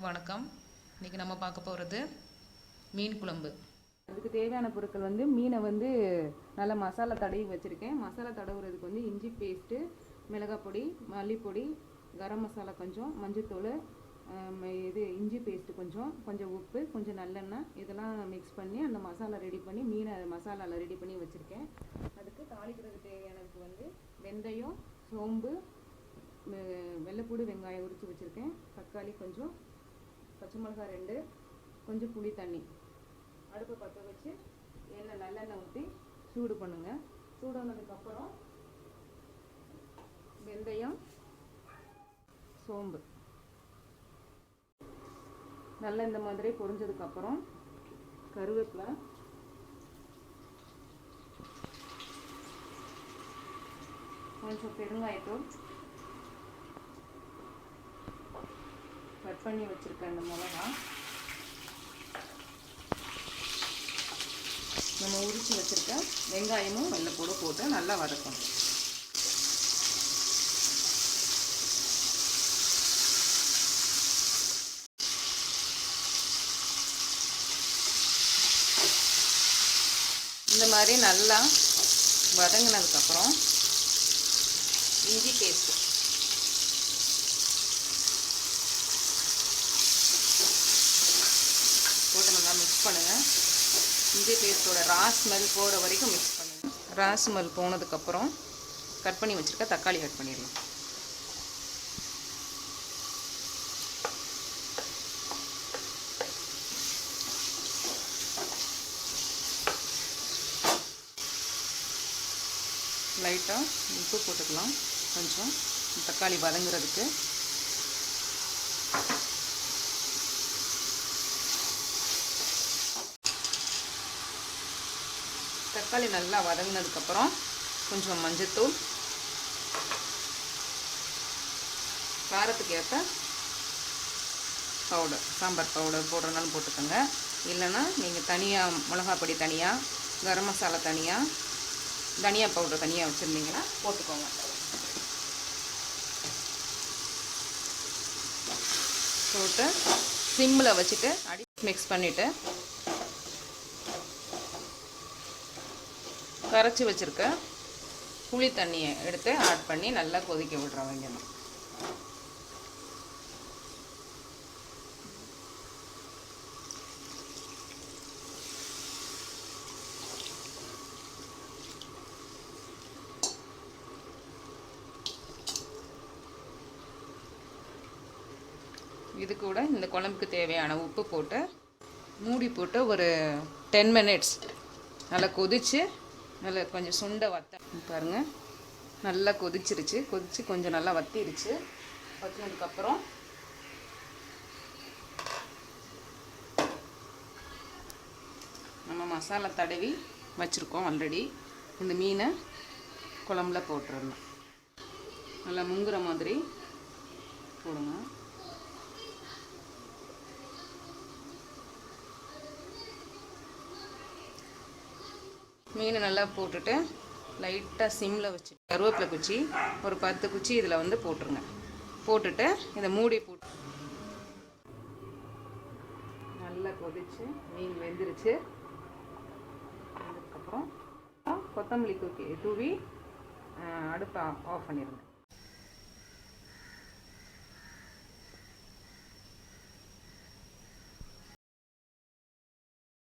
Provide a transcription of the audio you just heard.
வணக்கம். இன்றைக்கி நம்ம பார்க்க போகிறது மீன் குழம்பு. அதுக்கு தேவையான பொருட்கள் வந்து மீனை வந்து நல்லா மசாலா தடவி வச்சுருக்கேன். மசாலா தடவுறதுக்கு வந்து இஞ்சி பேஸ்ட்டு, மிளகாய் பொடி, மல்லிப்பொடி, கரம் மசாலா கொஞ்சம், மஞ்சத்தூள், இஞ்சி பேஸ்ட்டு கொஞ்சம் உப்பு, கொஞ்சம் நல்லெண்ணெய் இதெல்லாம் மிக்ஸ் பண்ணி அந்த மசாலா ரெடி பண்ணி மீனை மசாலாவில் ரெடி பண்ணி வச்சுருக்கேன். அதுக்கு தாளிக்கிறதுக்கு தேவையானதுக்கு வந்து வெந்தயம், சோம்பு, வெள்ளைப்பூடு, வெங்காயம் உரித்து வச்சுருக்கேன். தக்காளி கொஞ்சம், பச்சை மிளகாய் 2, கொஞ்சம் புளி தண்ணி. அடுப்பை பற்ற வச்சு நல்லெண்ணெய் ஊற்றி சூடு பண்ணுங்கள். சூடானதுக்கப்புறம் வெந்தயம், சோம்பு நல்லா இந்த மாதிரி பொரிஞ்சதுக்கப்புறம் கருவேப்பிலை, கொஞ்சம் பெருங்காயத்தூள், கட் பண்ணி வச்சுருக்கேன் இந்த மிளகா, நம்ம உரித்து வச்சுருக்க வெங்காயமும் வெள்ளைப்பூடும் போட்டு நல்லா வதக்கணும். இந்த மாதிரி நல்லா வதங்கினதுக்கப்புறம் இஞ்சி பேஸ்ட்டு போட்டு நல்லா மிக்ஸ் பண்ணுங்கள். இஞ்சி பேஸ்ட்டோட ரா ஸ்மெல் போகிற வரைக்கும் மிக்ஸ் பண்ணுங்கள். ரா ஸ்மெல் போனதுக்கப்புறம் கட் பண்ணி வச்சுருக்க தக்காளி கட் பண்ணிடலாம். லைட்டாக உப்பு போட்டுக்கலாம் கொஞ்சம் தக்காளி வதங்குறதுக்கு. தக்காளி நல்லா வதங்கினதுக்கப்புறம் கொஞ்சம் மஞ்சத்தூள், காரத்துக்கு ஏற்ற பவுடர், சாம்பார் பவுடர் போடுறதுனாலும் போட்டுக்கோங்க. இல்லைன்னா நீங்கள் தனியாக மிளகாய் பொடி தனியாக, கரம் மசாலா தனியாக, தனியா பவுடர் தனியாக வச்சுருந்தீங்கன்னா போட்டுக்கோங்க. போட்டு சிம்மில் வச்சுட்டு அடி மிக்ஸ் பண்ணிவிட்டு கரைச்சி வச்சுருக்க புளி தண்ணியை எடுத்து ஆட் பண்ணி நல்லா கொதிக்க விடுறவங்க. இது கூட இந்த குழம்புக்கு தேவையான உப்பு போட்டு மூடி போட்டு ஒரு 10 minutes நல்லா கொதித்து நல்லா கொஞ்சம் சுண்டை வத்த பாருங்கள். நல்லா கொதிச்சிருச்சு. கொதித்து கொஞ்சம் நல்லா வத்திருச்சு. வத்தினதுக்கப்புறம் நம்ம மசாலா தடவி வச்சுருக்கோம் ஆல்ரெடி. இந்த மீனை குழம்புல போட்டுடணும். நல்லா முங்குற மாதிரி போடுங்க. மீனை நல்லா போட்டுட்டு லைட்டாக சிம்மில் வச்சு கருவேப்பிலை குச்சி ஒரு 10 குச்சி இதில் வந்து போட்டுருங்க. போட்டுட்டு இதை மூடி போட்டு நல்லா கொதிச்சு மீன் வெந்துருச்சு. அதுக்கப்புறம் கொத்தமல்லி தூவி அடுப்பை ஆஃப் பண்ணிடுங்க.